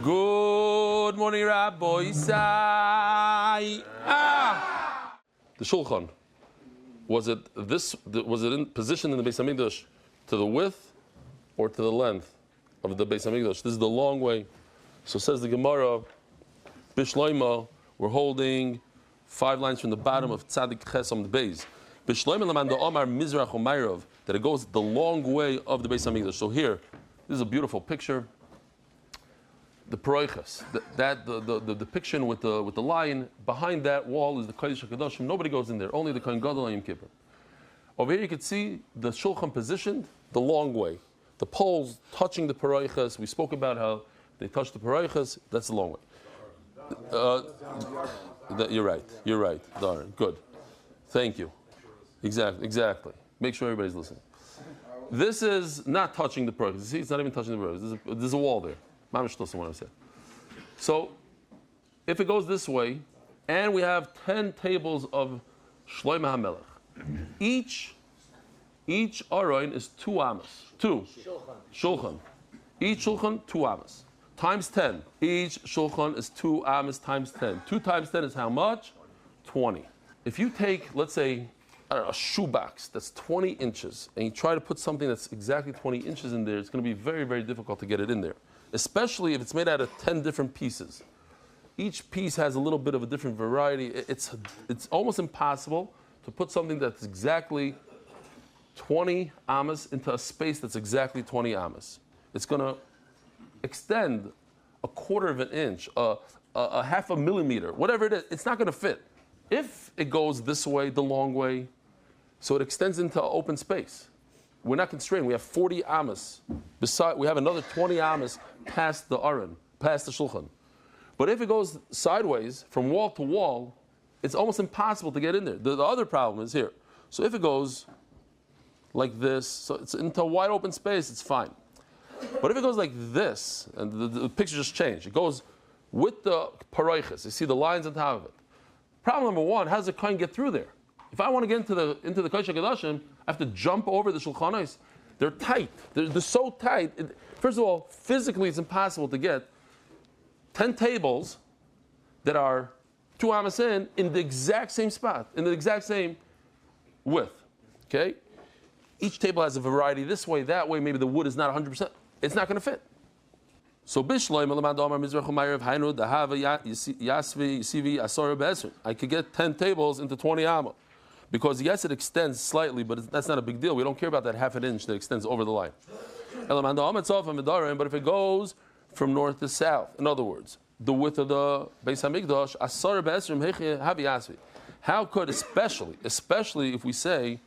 Good morning, Rabbi Isai. The Shulchan. Was it in position in the Beis Hamikdash to the width or to the length of the Beis Hamikdash? This is the long way. So says the Gemara, Bishloima, we're holding 5 lines from the bottom of Tzadik Ches on the Beis. Bishloima lamanda Omar Mizrach Umayrov, that it goes the long way of the Beis Hamikdash. So here, this is a beautiful picture. The Paroiches, the depiction with the lion, behind that wall is the Kodesh HaKadoshim. Nobody goes in there, only the Kohen Gadol and Yom Kippur. Over here you can see the Shulchan positioned the long way. The poles touching the Paroiches. We spoke about how they touch the Paroiches. That's the long way. You're right. Darn, good. Thank you. Exactly. Make sure everybody's listening. This is not touching the Paroiches. See, it's not even touching the Paroiches. There's a wall there. So, if it goes this way, and we have 10 tables of Shlomo HaMelech, each Aron is 2 amas. 2. Shulchan. Each Shulchan, 2 amas. Times 10. Each Shulchan is 2 amas times 10. 2 times 10 is how much? 20. If you take, let's say, a shoebox that's 20 inches, and you try to put something that's exactly 20 inches in there, it's going to be very, very difficult to get it in there. Especially if it's made out of 10 different pieces. Each piece has a little bit of a different variety. It's almost impossible to put something that's exactly 20 amas into a space that's exactly 20 amas. It's going to extend a 1/4 of an inch, a 1/2 millimeter, whatever it is. It's not going to fit. If it goes this way, the long way, so it extends into an open space. We're not constrained. We have 40 amas. We have another 20 amas past the Aron, past the Shulchan. But if it goes sideways, from wall to wall, it's almost impossible to get in there. The other problem is here. So if it goes like this, so it's into a wide open space, it's fine. But if it goes like this, and the picture just changed, it goes with the Paroiches. You see the lines on top of it. Problem number 1, how does the Kohen get through there? If I want to get into the Kodesh HaKadoshim, I have to jump over the Shulchanos. They're tight. They're so tight. First of all, physically it's impossible to get 10 tables that are 2 amas in the exact same spot, in the exact same width. Okay? Each table has a variety this way, that way. Maybe the wood is not 100%. It's not going to fit. So I could get 10 tables into 20 amas. Because yes, it extends slightly, but that's not a big deal. We don't care about that 1/2 inch that extends over the line. But if it goes from north to south, in other words, the width of the Beis Hamikdash, how could, especially if we say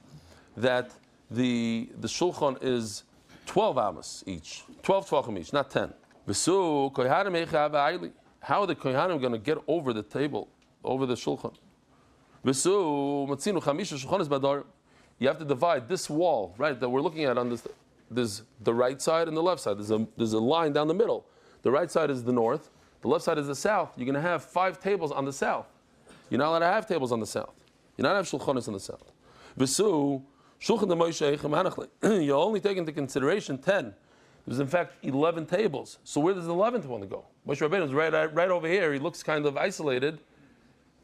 that the Shulchan is 12 amas each, 12 tvachim each, not 10. How are the Kohanim going to get over the table, over the Shulchan? You have to divide this wall, right, that we're looking at on this. There's the right side and the left side. There's a line down the middle. The right side is the north. The left side is the south. You're going to have 5 tables on the south. You're not allowed to have tables on the south. You're not allowed to have shulchanos on the south. You only take into consideration 10. There's in fact 11 tables. So where does the 11th one go? Moshe Rabbeinu is right over here. He looks kind of isolated.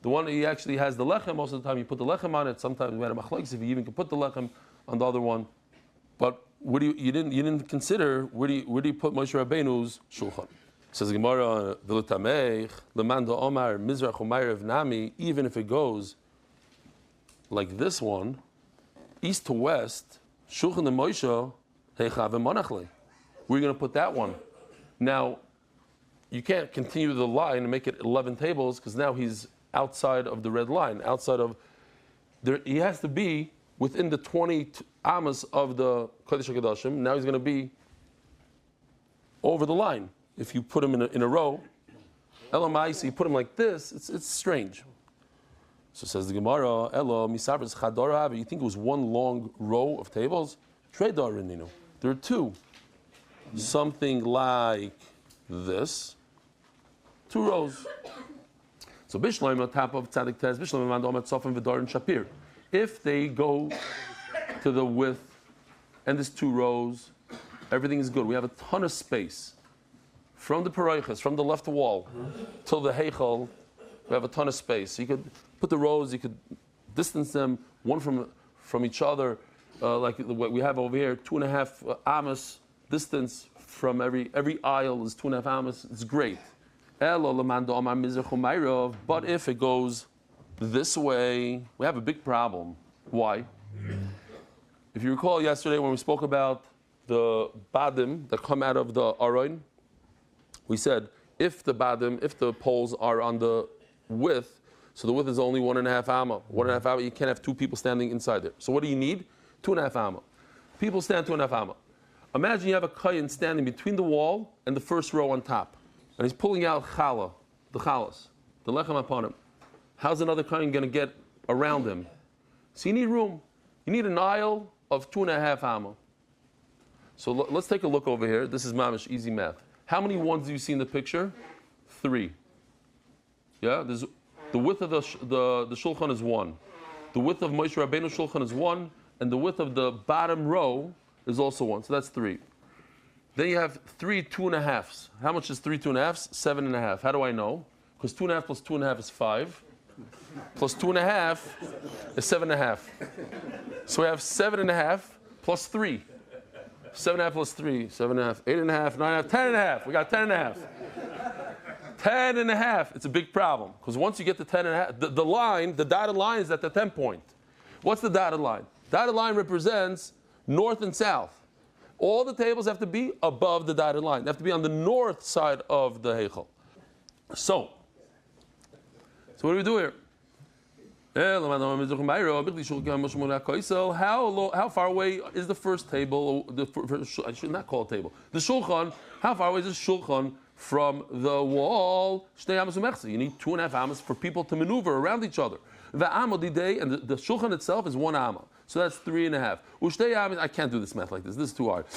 The one that he actually has the lechem, most of the time you put the lechem on it. Sometimes we had a machlokes if you even can put the lechem on the other one. But you didn't consider where do you put Moshe Rabbeinu's shulchan? Says the Gemara, V'lutamech lemanda Omar Mizrach Umayrev Nami. Even if it goes like this one, east to west, shulchan the Moshe heichav monachle. We're going to put that one. Now, you can't continue the line and make it 11 tables because now he's outside of the red line, he has to be within the 20 amas of the Kodesh HaKadoshim. Now he's going to be over the line. If you put him in a row, Elamais, you put him like this, it's strange. So says the Gemara, Elo misavres chadora. You think it was one long row of tables? Tredar ininu. There are 2. Something like this. 2 rows. So Bishloim on top of Tzadik Tez, Bishloim and Omet Sofim Vidar and Shapir. If they go to the width, and there's 2 rows, Everything is good. We have a ton of space. From the Paraychas, from the left wall till the Heichal, we have a ton of space. You could put the rows, you could distance them one from each other, like what we have over here, 2.5 amos distance from every aisle is 2.5 amos. It's great. But if it goes this way, we have a big problem. Why? If you recall yesterday when we spoke about the badim that come out of the aron, we said if the poles are on the width, so the width is only 1.5 amma. 1.5 amma, you can't have two people standing inside there. So what do you need? 2.5 amma. People stand 2.5 amma. Imagine you have a kohen standing between the wall and the first row on top, and he's pulling out challah, the chalas, the lechem upon him. How's another kohen going to get around him? So you need room. You need an aisle of 2.5 amma. So let's take a look over here. This is mamish, easy math. How many ones do you see in the picture? 3. Yeah, there's the width of the shulchan is 1. The width of Moshe Rabbeinu's shulchan is 1, and the width of the bottom row is also 1. So that's 3. Then you have 3 2.5s. How much is 3 2.5s? 7.5. How do I know? Because 2.5 plus 2.5 is 5. Plus 2.5 is 7.5. So we have 7.5 plus 3. 7.5 plus 3, 7.5, 8.5, 9.5, 10.5. We got 10.5. 10.5. It's a big problem because once you get to 10.5, the line, the dotted line is at the 10 point. What's the dotted line? Dotted line represents north and south. All the tables have to be above the dotted line. They have to be on the north side of the heichal. So what do we do here? How far away is the first table? I should not call it table. The shulchan. How far away is the shulchan from the wall? You need 2.5 amas for people to maneuver around each other. The the shulchan itself is 1 amma, so that's 3.5. I can't do this math like this. This is too hard.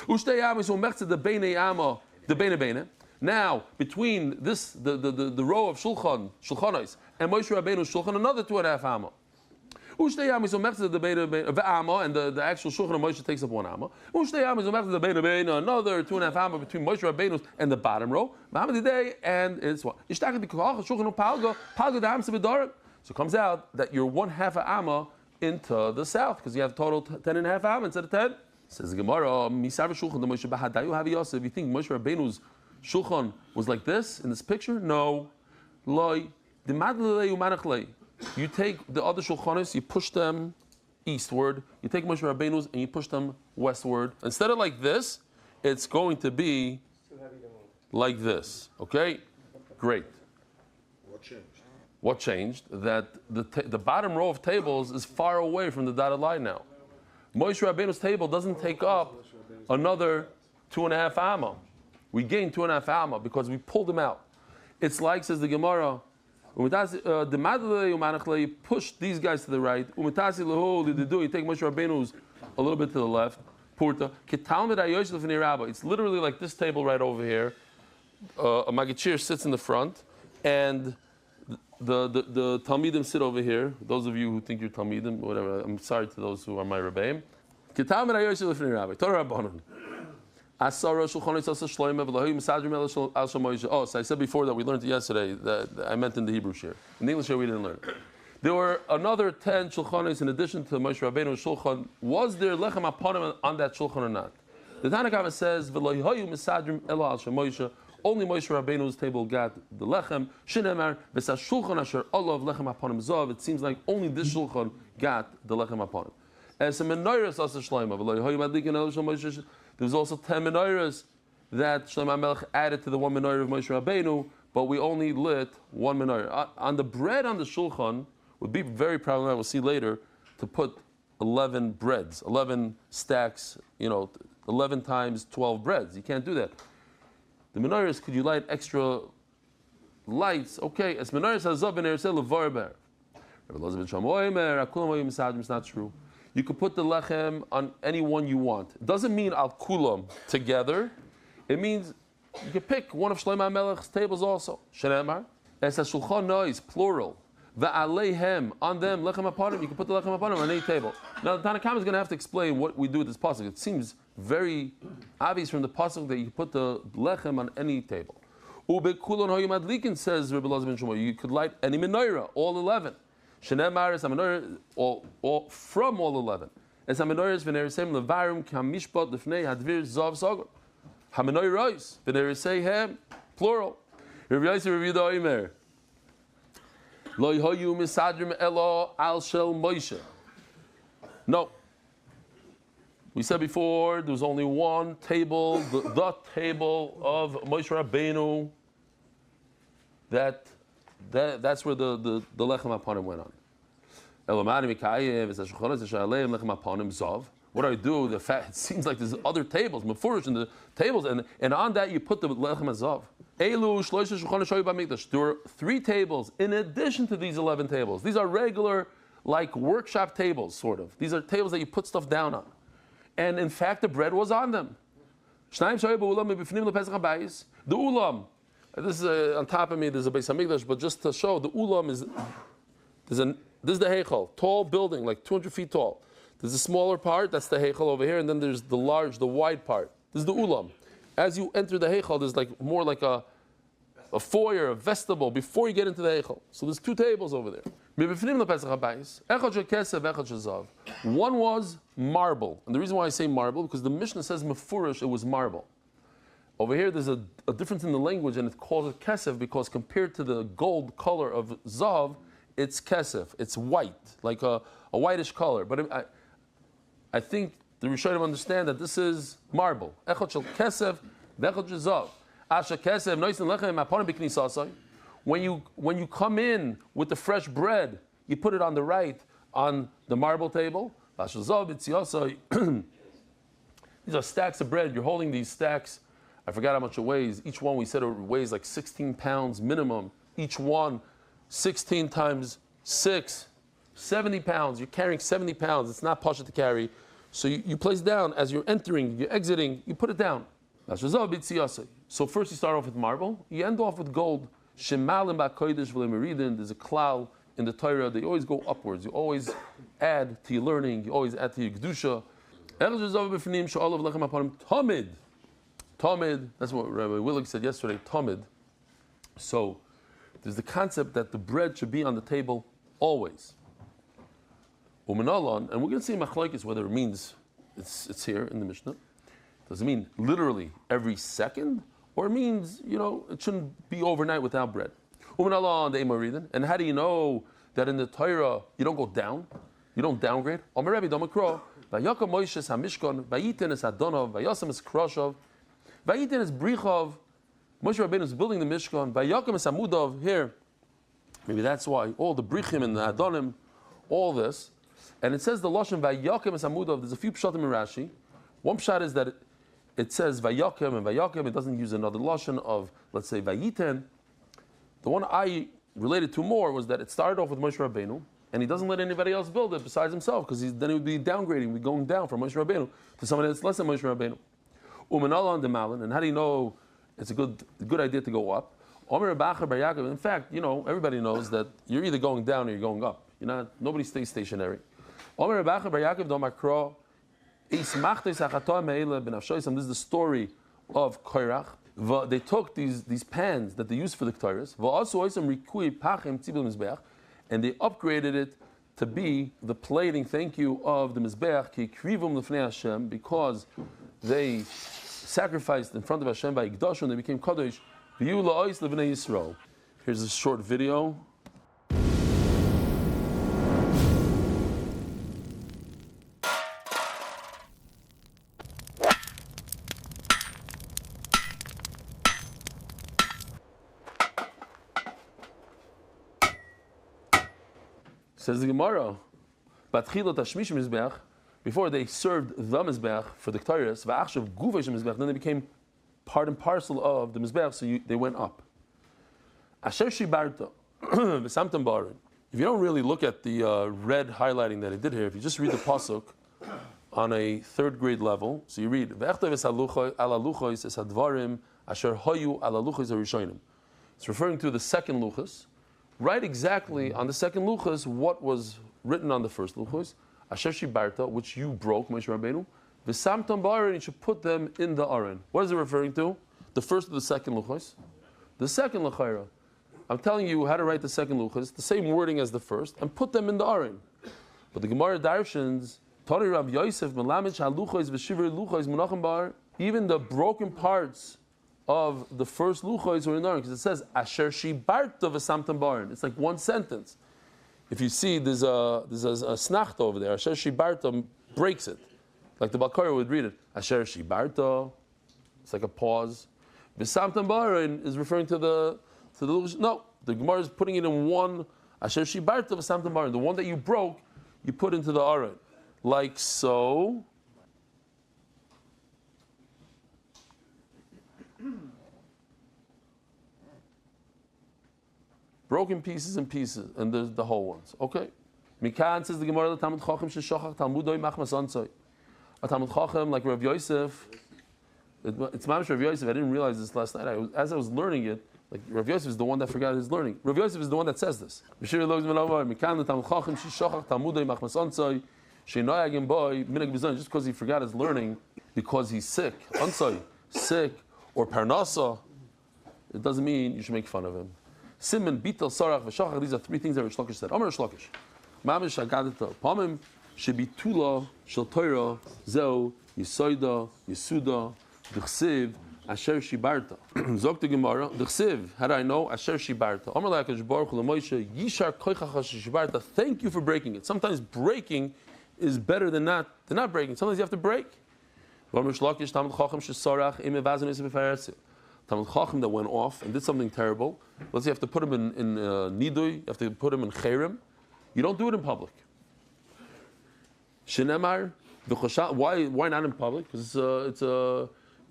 Now, between this, the row of shulchanos and Moshe Rabbeinu's shulchan, another 2.5 amma. And the actual shulchan of Moshe takes up 1 amma. Another 2.5 amma between Moshe Rabbeinu's and the bottom row. And it's what? So it comes out that you're 1/2 amma into the south because you have total 10.5 amma instead of 10. Says the Gemara, if you think Moshe Rabbeinu's shulchan was like this in this picture? No. You take the other shulchanos, you push them eastward. You take Moshe Rabbeinu's and you push them westward. Instead of like this, it's going to be like this. Okay? Great. What changed? That the bottom row of tables is far away from the dotted line now. Moshe Rabbeinu's table doesn't take up another 2.5 amma. We gained 2.5 amma because we pulled them out. It's like, says the Gemara, you push these guys to the right. You take Moshe Rabbeinu's a little bit to the left. It's literally like this table right over here. A Magachir sits in the front, and the Talmidim sit over here. Those of you who think you're Talmidim, whatever, I'm sorry to those who are my Rebbeim. Oh, so I said before that we learned it yesterday. That I meant in the Hebrew share. In the English share we didn't learn. There were another 10 shulchanos in addition to Moshe Rabbeinu's shulchan. Was there lechem aponim on that shulchan or not? The Tanakhama says, only Moshe Rabbeinu's table got the lechem. It seems like only this shulchan got the lechem aponim. As a menorah asa shloima, there was also 10 menorahs that Shlomo HaMelech added to the 1 menorah of Moshe Rabbeinu, but we only lit 1 menorah. On the bread on the shulchan would be very problematic. We'll see later to put 11 breads, 11 stacks, 11 times 12 breads. You can't do that. The menorahs, could you light extra lights? Okay, as menorahs hazav ben ersel levarber. It's not true. You could put the lechem on any one you want. It doesn't mean al kulam together. It means you can pick one of Shlomo HaMelech's tables also. Shenemar. It says shulchan nois, plural. Va'aleihem, on them, lechem aponim. You can put the lechem aponim on any table. Now the Tanakhama is going to have to explain what we do with this pasuk. It seems very obvious from the pasuk that you put the lechem on any table. Ubekulon hoyu madlikin, says Rebbe Elazar ben Shmuel, you could light any menorah, all 11. Shenemar is a menorah, all from all 11. As a menorah is v'nerisem levarim kamishpat lefnei hadvir zav sagar. Ha-menorahs v'neriseihem, plural. Rabbi Yossi reviewed the Omer. Lo hoyu misadrim elo al shel Moshe. No. We said before there was only one table, the table of Moshe Rabbeinu. That's where the lechem hapanim went on. What do I do? It seems like there's other tables, mefurish in the tables, and on that you put the lechem hazav. There were 3 tables in addition to these 11 tables. These are regular, like workshop tables, sort of. These are tables that you put stuff down on. And in fact, the bread was on them. The ulam, this is on top of me, there's a Beis Hamikdash, but just to show, the ulam is, this is the heichal, tall building, like 200 feet tall. There's a smaller part, that's the heichal over here, and then there's the large, the wide part. This is the ulam. As you enter the heichal, there's like more like a foyer, a vestibule, before you get into the heichal. So there's 2 tables over there. One was marble. And the reason why I say marble, because the Mishnah says mefurish, it was marble. Over here, there's a difference in the language, and it calls it kesef, because compared to the gold color of zav, it's kesef. It's white, like a whitish color. But I think the Rishonim understand that this is marble. Echad shel kesef, v'echad shel zav. Asher kesef, noisin lechem aponim b'knisasai. When you come in with the fresh bread, you put it on the right on the marble table. These are stacks of bread. You're holding these stacks. I forgot how much it weighs. Each one, we said it weighs like 16 pounds minimum. Each one, 16 times 6, 70 pounds. You're carrying 70 pounds. It's not pasha to carry. So you place down as you're entering, you're exiting, you put it down. So first you start off with marble. You end off with gold. There's a klal in the Torah. They always go upwards. You always add to your learning. You always add to your kedusha. Tamid. That's what Rabbi Willig said yesterday. Tamid. So there's the concept that the bread should be on the table always. And we're going to see machlokes whether it means it's here in the Mishnah. Does it mean literally every second? Or it means, it shouldn't be overnight without bread. And how do you know that in the Torah you don't go down? You don't downgrade? Vayitin is Kroshav. Vayitin is Brichov. Moshe Rabbeinu is building the Mishkan. Vayakim is Amudov. Here, maybe that's why all the Brichim and the Adonim, all this. And it says the Lashon Vayakim is Amudov. There's a few pshatim in Rashi. One pshat is that it says Vayakim and Vayakim. It doesn't use another Lashon of, let's say, Vayiten. The one I related to more was that it started off with Moshe Rabbeinu, and he doesn't let anybody else build it besides himself, because then he would be downgrading, be going down from Moshe Rabbeinu to somebody that's less than Moshe Rabbeinu. Umanala on the Malin, and how do you know it's a good idea to go up? In fact, everybody knows that you're either going down or you're going up. Nobody stays stationary. This is the story of Korach. They took these pans that they used for the Ketores, and they upgraded it to be the plating, thank you, of the Mizbeach, because they sacrificed in front of Hashem by Ikdash, and they became Kadosh. Here's a short video. Says the Gemara, before they served the Mizbeach for the Ketores, then they became part and parcel of the Mizbeach, so they went up. If you don't really look at the red highlighting that I did here, if you just read the pasuk on a 3rd grade level, so you read, it's referring to the second luchos. Write exactly on the second luchos what was written on the first luchos, Asher Shibarta, which you broke, Moshe Rabbeinu, V'samtam ba'aron, you should put them in the aron. What is it referring to? The first or the second luchos? The second luchayra. I'm telling you how to write the second luchos, the same wording as the first, and put them in the aron. But the Gemara darshans, Tani Rav Yosef, Melamich haluchos v'shivir luchos munachim bar. Even the broken parts of the first luchos are in the aron, because it says asher shibarta v'samtam ba'aron. It's like one sentence. If you see, there's a snachta over there. Asher shibarta breaks it, like the Bakara would read it. Asher shibarta. It's like a pause. V'samtam ba'aron is referring to the no. The Gemara is putting it in one. Asher shibarta v'samtam ba'aron. The one that you broke, you put into the aron, like so. Broken pieces and pieces, and there's the whole ones. Okay. Mikan says the Gemara, the Talmud Chacham sheshachach talmudoi machmas ansoi. A Talmud Chacham like Rav Yosef. It's mamish Rav Yosef. I didn't realize this last night. As I was learning it, like Rav Yosef is the one that forgot his learning. Rav Yosef is the one that says this. Mikan the Talmud Chacham sheshachach talmudoi machmas ansoi. Sheinoyagim boy minag bizon, just because he forgot his learning, because he's sick, ansoi, sick or parnasa, it doesn't mean you should make fun of him. Simon, Bitel, Sarach, V'shachach, these are three things that Rish Lakish said. Amar Rish Lakish. Mamish Agadita. Pamim, Shebitula, Shel Torah, Zeu, Yisoida, Yisuda, D'chsiv, Asher Shibarta. Zog the Gemara, D'chsiv, how do I know? Asher Shibarta. Amar Lakash Baruch Hu L'Moshe, Yishar Koichacha Shibarta. Thank you for breaking it. Sometimes breaking is better than not breaking. Sometimes you have to break. Amar Rish Lakish, Talmud Chacham, Shesarach, Ime Vazan Yisef B'Faretzu. Talmud Chacham that went off and did something terrible. Let's say you have to put him in nidui, you have to put him in cherem. You don't do it in public. Shenemar, why not in public? Because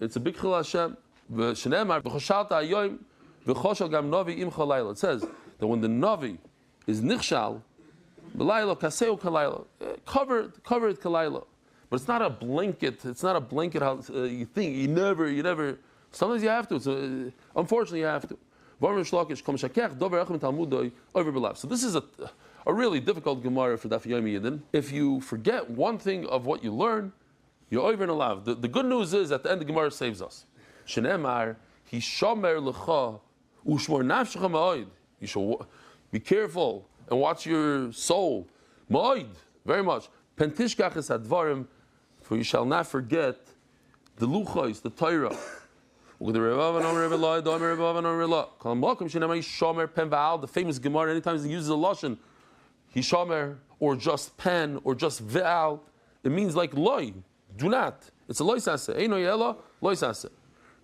it's a big chil Hashem. Shenemar, v'choshalta ayoyim, v'choshal gam novi im chalayla. It says that when the novi is nichshal, b'layla kaseu kalayla, cover it kalayla. But it's not a blanket. It's not a blanket. How you think you never. Sometimes you have to. So, unfortunately, you have to. So this is a really difficult Gemara for Daf Yomi Yidin. If you forget one thing of what you learn, you're over and alive. The good news is at the end the Gemara saves us. Shenemar, Hishomer lecha ushmor nafshecha ma'od. You should be careful and watch your soul. Ma'od, very much. Pentishkach es advarim, for you shall not forget the luchos, the Torah. The famous Gemara, anytime he uses a lashon, hishomer, or just pen, or just ve'al, it means like loy, do not. It's a loy sase. Eino yela, loy sase.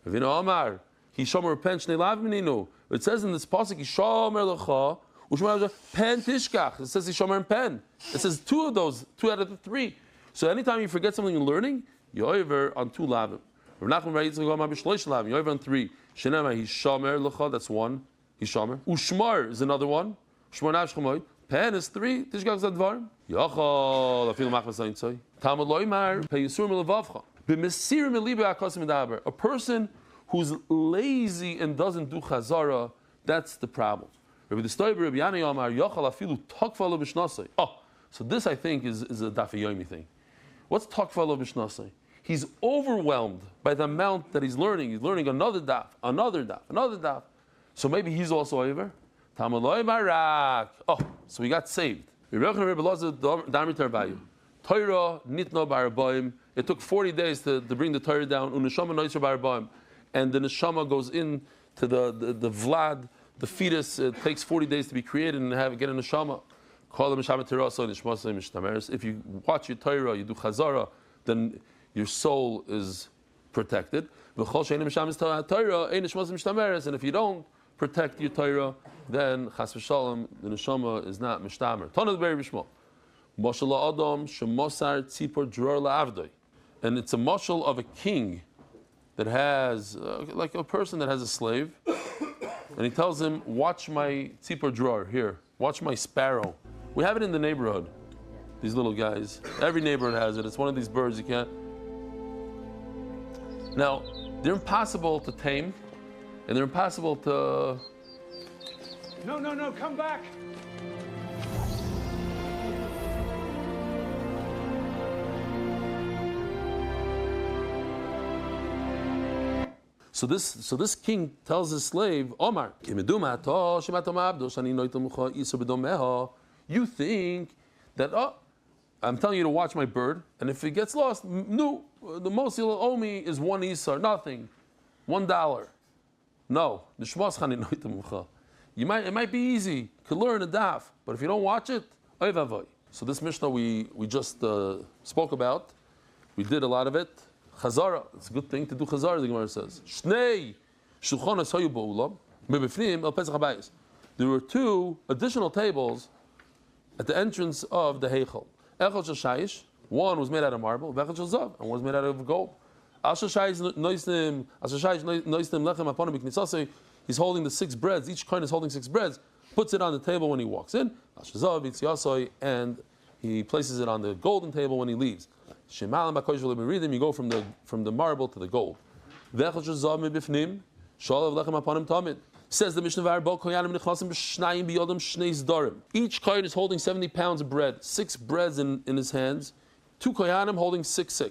V'ino amar, hishomer pen shnei lav meninu. It says in this pasuk, hishomer lecha, ushmer pen tishkach. It says hishomer and pen. It says two out of the three. So anytime you forget something you're learning, you over on two lavim. Rav Nachman writes, "You over on three. Shenema hishomer lecha. That's one. Hishomer. Ushmar is another one. Ushmar nafshchamoy. Pen is three. Tishgach zadvarim. Yachol afilu machmas aintzay. Talmud loymar peyusur melevavcha. B'mesirim elibe akasim medaber. A person who's lazy and doesn't do chazara, that's the problem. Rabbi Destoiber, Rabbi Yanai Amar Yachol afilu takva lo b'shnasei. Oh, so this I think is a Daf Yomi thing. What's takva lo b'shnasei? He's overwhelmed by the amount that he's learning. He's learning another daf. So maybe he's also over. Oh, so we got saved. Torah nitno barabayim. It took 40 days to bring the Torah down. And the neshama goes in to the vlad, the fetus. It takes 40 days to be created and get a neshama. If you watch your Torah, you do chazara, then your soul is protected. And if you don't protect your Torah, then chas v'shalom, the neshama is not mishtamer. And it's a mashal of a king that has, like a person that has a slave, and he tells him, watch my tzipor drawer, here, watch my sparrow. We have it in the neighborhood, these little guys. Every neighborhood has it. It's one of these birds you can't. Now, they're impossible to tame, and they're impossible to... No, come back! So this king tells his slave, Omar, you think that, I'm telling you to watch my bird, and if it gets lost, no, the most you'll owe me is 1 isar, nothing, $1. No, it might be easy, you could learn a daf, but if you don't watch it, oy vavoy. So this Mishnah we just spoke about, we did a lot of it. CHAZARAH, it's a good thing to do CHAZARAH, the Gemara says. Shnei shulchanos hayu ba'ulam, mebefnim el pesach habayis. There were 2 additional tables at the entrance of the Heichal. Echad shel shayish, one was made out of marble, v'echad shel zav, and one was made out of gold. Al shel shayish noisnim lechem aponim b'knisasei. He's holding the 6 breads. Each coin is holding 6 breads. Puts it on the table when he walks in. Al shel zav b'tziasei, and he places it on the golden table when he leaves. You go from the marble to the gold. Says the Mishnah, each kohen is holding 70 pounds of bread, 6 breads in his hands, 2 kohanim holding 6.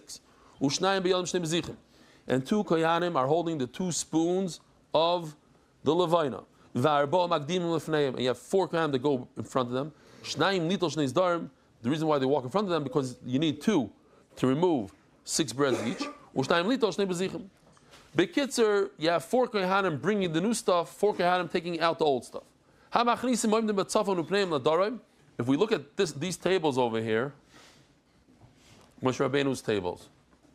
And 2 kohanim are holding the 2 spoons of the levina. And you have 4 kohanim that go in front of them. The reason why they walk in front of them, because you need 2 to remove 6 breads each. Bekitzer, you have 4 kohanim bringing the new stuff, 4 kohanim taking out the old stuff. If we look at these tables over here, Moshe Rabbeinu's tables.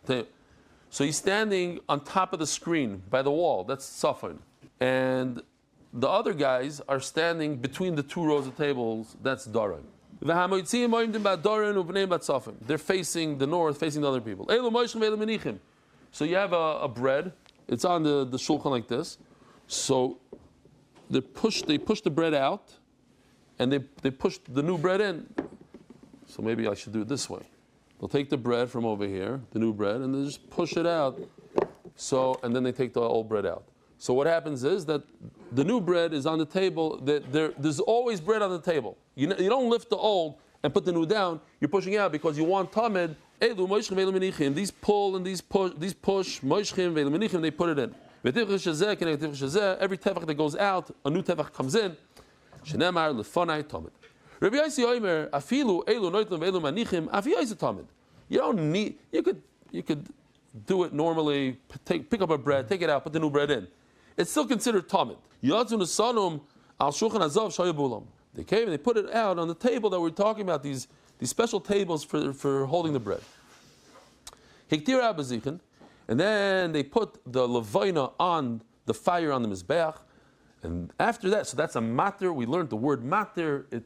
So he's standing on top of the screen by the wall. That's Safon. And the other guys are standing between the 2 rows of tables. That's Darim. They're facing the north, facing the other people. So you have a bread. It's on the shulchan like this. So they push the bread out, and they push the new bread in. So maybe I should do it this way. They'll take the bread from over here, the new bread, and they just push it out. So, and then they take the old bread out. So what happens is that the new bread is on the table. There's always bread on the table. You don't lift the old and put the new down. You're pushing out because you want tamid. These pull and these push. They put it in. Every tefach that goes out, a new tefach comes in. You don't need. You could do it normally. Pick up a bread, take it out, put the new bread in. It's still considered tamid. They came and they put it out on the table that we're talking about. These special tables for holding the bread. And then they put the levina on the fire on the mizbeach. And after that, so that's a matter. We learned the word matter. It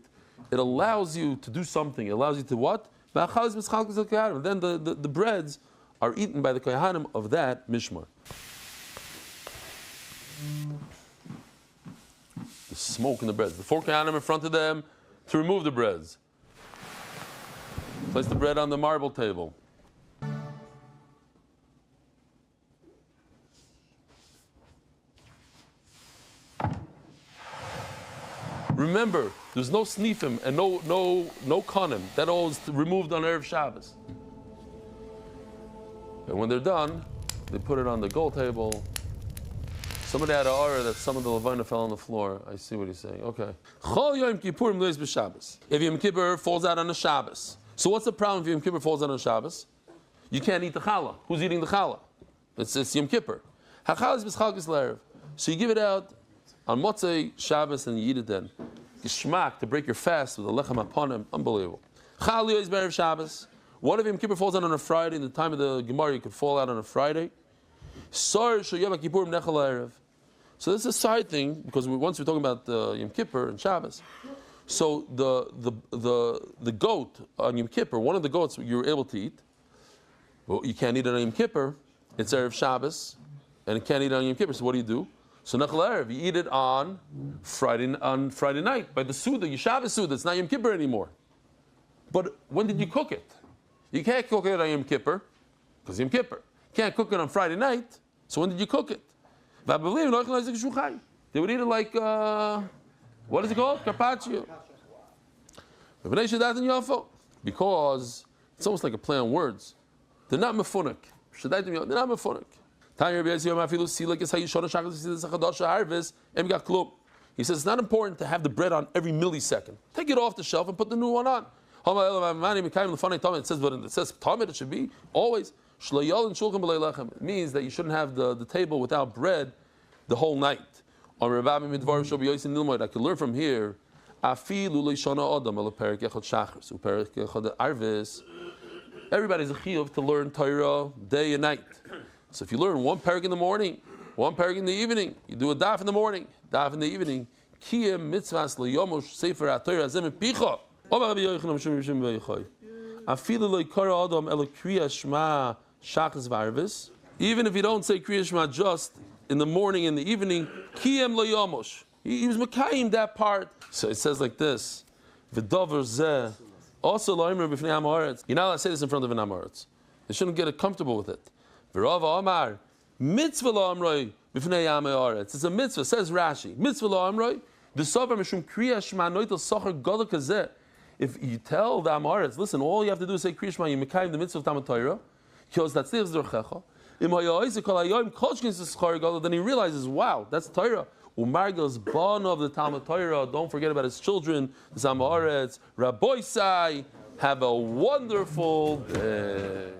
allows you to do something. It allows you to what? And then the breads are eaten by the kohanim of that mishmar. The smoke in the breads. The 4 kohanim in front of them to remove the breads. Place the bread on the marble table. Remember, there's no snifim and no kanim. That all is removed on Erev Shabbos. And when they're done, they put it on the gold table. Somebody had an aura that some of the levina fell on the floor. I see what he's saying. Okay. If Yom Kippur falls out on a Shabbos. So what's the problem if Yom Kippur falls out on a Shabbos? You can't eat the challah. Who's eating the challah? It's Yom Kippur. So you give it out on Motzei Shabbos and you eat it then. Geshmak, to break your fast with a lechem aponim. Unbelievable. Chal is Be'erev Shabbos. What if Yom Kippur falls out on a Friday? In the time of the Gemara, it could fall out on a Friday. So this is a side thing, because once we're talking about Yom Kippur and Shabbos. So the goat on Yom Kippur, one of the goats you were able to eat, well, you can't eat it on Yom Kippur. It's Erev Shabbos, and you can't eat it on Yom Kippur. So what do? So Nechal Erev, you eat it on Friday night by the Suda, your Shabbos Suda. It's not Yom Kippur anymore. But when did you cook it? You can't cook it on Yom Kippur, because Yom Kippur. You can't cook it on Friday night, so when did you cook it? They would eat it like, what is it called? Carpaccio. Because it's almost like a play on words. They're not mefunik. They're not mefunik. He says it's not important to have the bread on every millisecond. Take it off the shelf and put the new one on. It says, but it says tamid, it should be always. It means that you shouldn't have the table without bread the whole night. I could learn from here. Everybody's a chiyuv to learn Torah day and night. So if you learn one parak in the morning, one parak in the evening, you do a daf in the morning, daf in the evening. Kiyem mitzvahs leyomosh sefer haTorah azem picha. Even if you don't say Kriya Shema just in the morning and the evening, Kiyem leyomosh. He was Mekayim that part. So it says like this: V'davar zeh also lo'imer b'fnei ha'maretz. You're not allowed to say this in front of an ha'maretz. They shouldn't get comfortable with it. V'rava Amar mitzvah la'amroi b'fnei ha'maretz. It's a mitzvah. Says Rashi. Mitzvah la'amroi v'sover mishum Kriya Shema noitel socher gadol kazeh. If you tell the ha'maretz, listen, all you have to do is say Kriya Shema. You Mekayim the mitzvah of Talmud Torah. Because that's the zerchecha. Then he realizes, wow, that's Torah. Umargos born of the Talmud Torah. Don't forget about his children, the Zamaretz, Rabbi Sai. Have a wonderful day.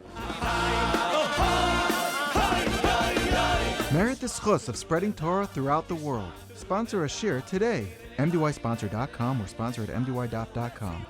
Merit the schus of spreading Torah throughout the world. Sponsor a shir today. MDYsponsor.com or sponsor at MDY.com.